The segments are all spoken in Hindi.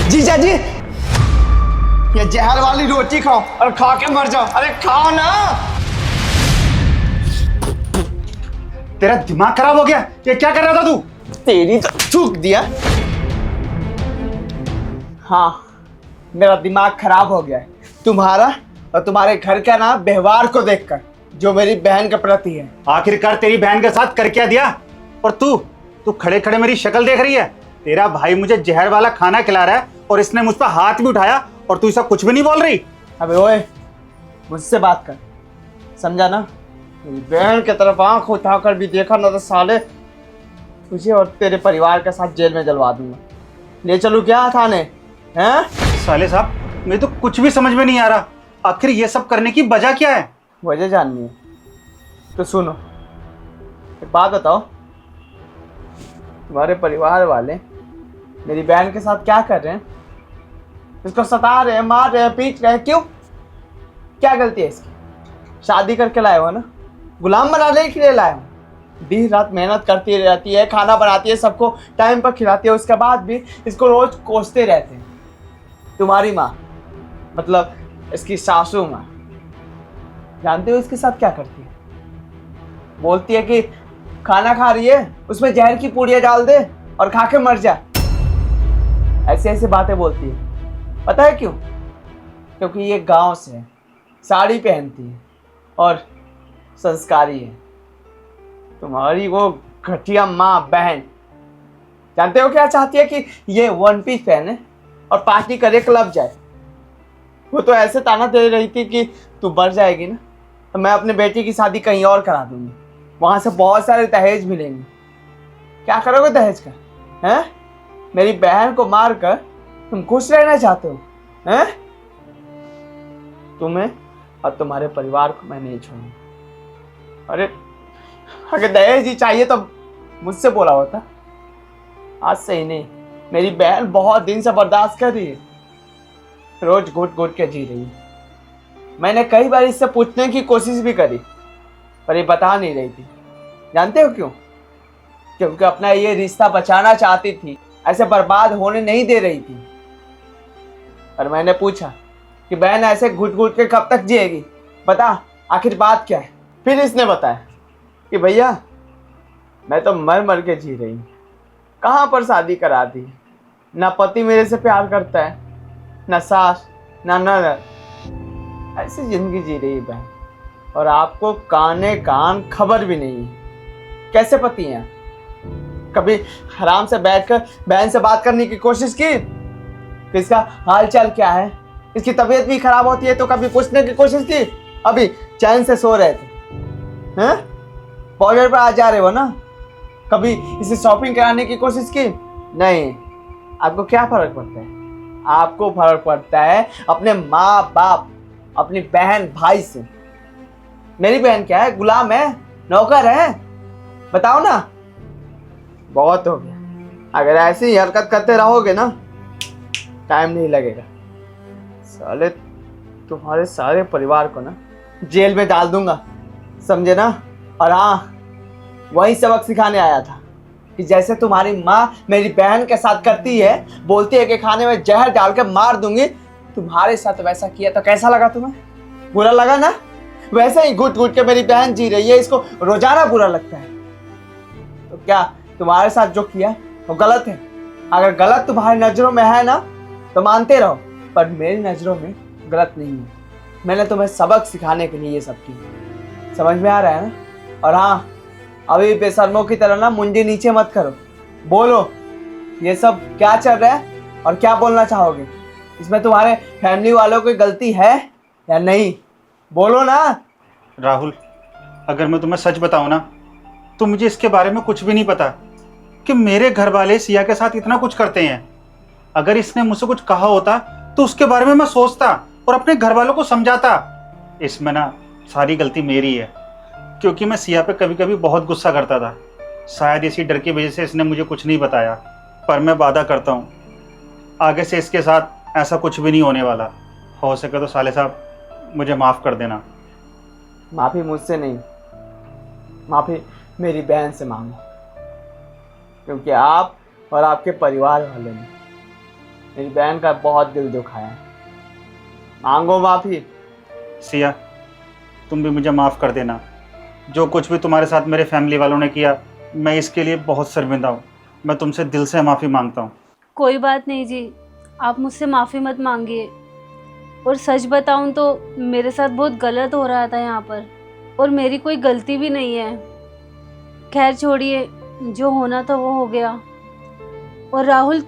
जीजा जी, ये जहर वाली रोटी खाओ और खा के मर जाओ। अरे खाओ ना। तेरा दिमाग खराब हो गया? ये क्या कर रहा था तू? तेरी तो थूक दिया। हाँ, मेरा दिमाग खराब हो गया है तुम्हारा और तुम्हारे घर का ना व्यवहार को देखकर, जो मेरी बहन के प्रति है। आखिरकार तेरी बहन के साथ कर क्या दिया? और तू खड़े खड़े मेरी शक्ल देख रही है। तेरा भाई मुझे जहर वाला खाना खिला रहा है और इसने मुझ पर हाथ भी उठाया और तू ऐसा कुछ भी नहीं बोल रही। अबे ओए, मुझसे बात कर, समझा ना? मेरी बहन की तरफ आंख उठाकर भी देखा ना तो साले तुझे और तेरे परिवार के साथ जेल में जलवा दूंगा। ले चलूं क्या थाने? हैं? साले साहब, मुझे तो कुछ भी समझ में नहीं आ रहा। आखिर ये सब करने की वजह क्या है? वजह जाननी है तो सुनो, एक बात बताओ, तुम्हारे परिवार वाले मेरी बहन के साथ क्या कर रहे हैं? इसको सता रहे हैं, मार रहे हैं, पीट रहे हैं, क्यों? क्या गलती है इसकी? शादी करके लाए हो ना, गुलाम बनाने के लिए लाए हो। दिन रात मेहनत करती रहती है, खाना बनाती है, सबको टाइम पर खिलाती है, उसके बाद भी इसको रोज कोसते रहते हैं। तुम्हारी माँ, मतलब इसकी सासू माँ, जानते हो इसके साथ क्या करती है? बोलती है कि खाना खा रही है, उसमें जहर की पूड़ियाँ डाल दे और खा के मर जा। ऐसे ऐसे बातें बोलती है। पता है क्यों? क्योंकि ये गांव से है, साड़ी पहनती है और संस्कारी है। तुम्हारी वो घटिया माँ बहन, जानते हो क्या चाहती है? कि ये वन पीस पहने और पार्टी करे, क्लब जाए। वो तो ऐसे ताना दे रही थी कि तू मर जाएगी ना तो मैं अपने बेटी की शादी कहीं और करा दूंगी, वहां से बहुत सारे दहेज मिलेंगे। क्या करोगे दहेज का? हैं? मेरी बहन को मार कर तुम खुश रहना चाहते हो? हैं? तुम्हें और तुम्हारे परिवार को मैं नहीं छोड़ूंगा। अरे अगर दहेज ही चाहिए तो मुझसे बोला होता। आज से ही नहीं, मेरी बहन बहुत दिन से बर्दाश्त कर रही है, रोज घुट घुट के जी रही है। मैंने कई बार इससे पूछने की कोशिश भी करी पर ये बता नहीं रही थी। जानते हो क्यों? क्योंकि अपना ये रिश्ता बचाना चाहती थी, ऐसे बर्बाद होने नहीं दे रही थी। और मैंने पूछा कि बहन ऐसे घुट घुट के कब तक जिएगी, बता आखिर बात क्या है? फिर इसने बताया कि भैया मैं तो मर मर के जी रही हूँ, कहाँ पर शादी करा दी। ना पति मेरे से प्यार करता है, ना सास, ना ननद, ऐसी जिंदगी जी रही है बहन। और आपको काने कान खबर भी नहीं है। कैसे पति हैं? कभी आराम से बैठकर बहन से बात करने की कोशिश की कि इसका हाल चाल क्या है? इसकी तबीयत भी खराब होती है तो कभी पूछने की कोशिश की? अभी चैन से सो रहे थे, हैं? बॉर्डर पर आ जा रहे हो ना, कभी इसे शॉपिंग कराने की कोशिश की? नहीं। आपको क्या फर्क पड़ता है? आपको फर्क पड़ता है अपने माँ बाप, अपनी बहन भाई से। मेरी बहन क्या है? गुलाम है? नौकर है? बताओ ना। बहुत हो गया। अगर ऐसी ही हरकत करते रहोगे ना, टाइम नहीं लगेगा, साले तुम्हारे सारे परिवार को ना जेल में डाल दूंगा, समझे ना? और हाँ, वही सबक सिखाने आया था कि जैसे तुम्हारी माँ मेरी बहन के साथ करती है, बोलती है कि खाने में जहर डाल के मार दूंगी, तुम्हारे साथ वैसा किया तो कैसा लगा तुम्हें? बुरा लगा ना? वैसे ही घुट घुट के मेरी बहन जी रही है, इसको रोजाना बुरा लगता है। तो क्या तुम्हारे साथ जो किया वो गलत है? अगर गलत तुम्हारी नजरों में है ना तो मानते रहो, पर मेरी नजरों में गलत नहीं है। मैंने तुम्हें सबक सिखाने के लिए ये सब किया, समझ में आ रहा है ना? और हाँ, अभी बेशर्मों की तरह ना मुंडी नीचे मत करो। बोलो ये सब क्या चल रहा है और क्या बोलना चाहोगे? इसमें तुम्हारे फैमिली वालों की गलती है या नहीं? बोलो ना। राहुल, अगर मैं तुम्हें सच बताऊं ना तो मुझे इसके बारे में कुछ भी नहीं पता कि मेरे घर वाले सिया के साथ इतना कुछ करते हैं। अगर इसने मुझसे कुछ कहा होता तो उसके बारे में मैं सोचता और अपने घर वालों को समझाता। इसमें ना सारी गलती मेरी है, क्योंकि मैं सिया पे कभी कभी बहुत गुस्सा करता था। शायद इसी डर की वजह से इसने मुझे कुछ नहीं बताया, पर मैं वादा करता हूँ आगे से इसके साथ ऐसा कुछ भी नहीं होने वाला। हो सके तो साले साहब मुझे माफ़ कर देना। माफ़ी मुझसे नहीं, माफ़ी मेरी बहन से मांगो, क्योंकि आप और आपके परिवार वालों ने मेरी बहन का बहुत दिल दुखाया है। मांगो माफी। सिया, तुम भी मुझे माफ़ कर देना। जो कुछ भी तुम्हारे साथ मेरे फैमिली वालों ने किया, मैं इसके लिए बहुत शर्मिंदा हूँ। मैं तुमसे दिल से माफ़ी मांगता हूँ। कोई बात नहीं जी, आप मुझसे माफ़ी मत मांगिए। और सच बताऊं तो मेरे साथ बहुत गलत हो रहा था यहाँ पर, और मेरी कोई गलती भी नहीं है। खैर छोड़िए, जो होना था वो हो गया। और राहुल,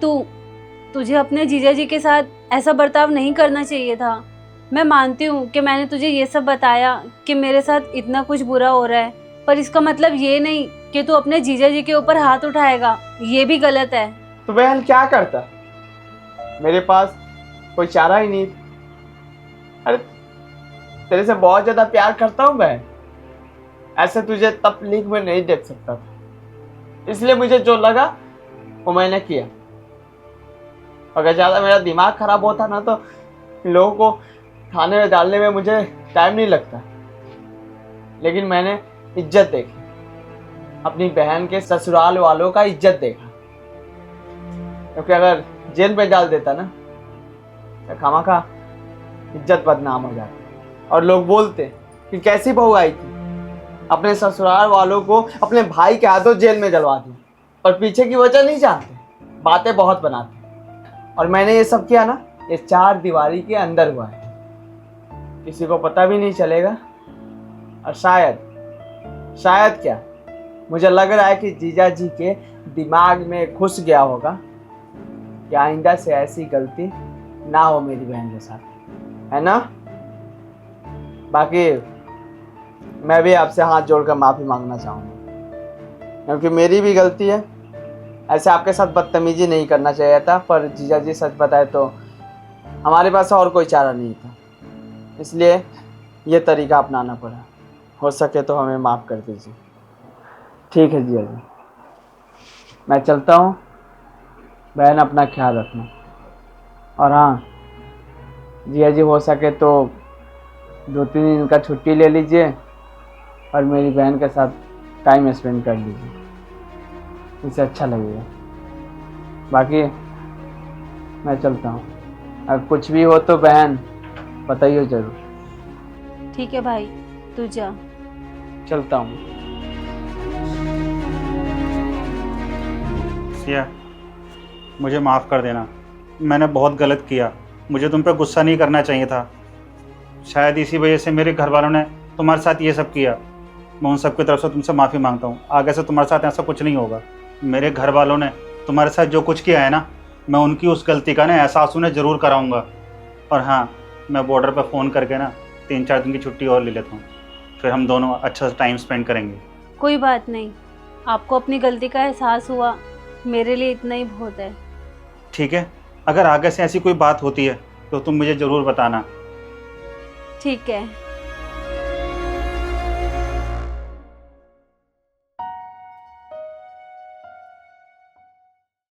तुझे अपने जीजा जी के साथ ऐसा बर्ताव नहीं करना चाहिए था। मैं मानती हूँ कि मैंने तुझे ये सब बताया कि मेरे साथ इतना कुछ बुरा हो रहा है, पर इसका मतलब ये नहीं कि तू अपने जीजा जी के ऊपर हाथ उठाएगा। ये भी गलत है। तो बहन क्या करता, मेरे पास कोई चारा ही नहीं था। अरे तेरे से बहुत ज्यादा प्यार करता हूँ बहन, ऐसे तुझे तकलीफ में नहीं देख सकता था, इसलिए मुझे जो लगा वो मैंने किया। अगर ज्यादा मेरा दिमाग खराब होता ना तो इन लोगों को थाने में डालने में मुझे टाइम नहीं लगता। लेकिन मैंने इज्जत देखी, अपनी बहन के ससुराल वालों का इज्जत देखा। क्योंकि अगर जेल में डाल देता ना तो खामखा इज्जत बदनाम हो जाती और लोग बोलते कि कैसी बहू आई थी, अपने ससुराल वालों को अपने भाई के हाथों जेल में डलवा दी, और पीछे की वजह नहीं जानते, बातें बहुत बनाते। और मैंने ये सब किया ना, ये 4 दीवारी के अंदर हुआ है, किसी को पता भी नहीं चलेगा। और शायद क्या, मुझे लग रहा है कि जीजा जी के दिमाग में घुस गया होगा कि आइंदा से ऐसी गलती ना हो मेरी बहन के साथ, है ना। बाकी मैं भी आपसे हाथ जोड़कर माफ़ी मांगना चाहूँगा, क्योंकि मेरी भी गलती है। ऐसे आपके साथ बदतमीजी नहीं करना चाहिए था, पर जीजा जी सच बताए तो हमारे पास और कोई चारा नहीं था, इसलिए ये तरीका अपनाना पड़ा। हो सके तो हमें माफ़ कर दीजिए। ठीक है जीजा जी, मैं चलता हूँ। बहन अपना ख्याल रखना। और हाँ जीजा जी, हो सके तो 2-3 दिन का छुट्टी ले लीजिए और मेरी बहन के साथ टाइम स्पेंड कर लीजिए, इसे अच्छा लगेगा। बाकी मैं चलता हूँ, अगर कुछ भी हो तो बहन बताइए ज़रूर। ठीक है भाई, तू जा। चलता हूँ। सिया, मुझे माफ़ कर देना। मैंने बहुत गलत किया, मुझे तुम पे गुस्सा नहीं करना चाहिए था। शायद इसी वजह से मेरे घर वालों ने तुम्हारे साथ ये सब किया। मैं उन सब की तरफ से तुमसे माफ़ी मांगता हूँ। आगे से तुम्हारे साथ ऐसा कुछ नहीं होगा। मेरे घर वालों ने तुम्हारे साथ जो कुछ किया है ना, मैं उनकी उस गलती का ना एहसास उन्हें ज़रूर कराऊँगा। और हाँ, मैं बॉर्डर पर फ़ोन करके ना 3-4 दिन की छुट्टी और ले लेता हूँ, फिर हम दोनों अच्छा टाइम स्पेंड करेंगे। कोई बात नहीं, आपको अपनी गलती का एहसास हुआ, मेरे लिए इतना ही बहुत है। ठीक है, अगर आगे से ऐसी कोई बात होती है तो तुम मुझे ज़रूर बताना। ठीक है।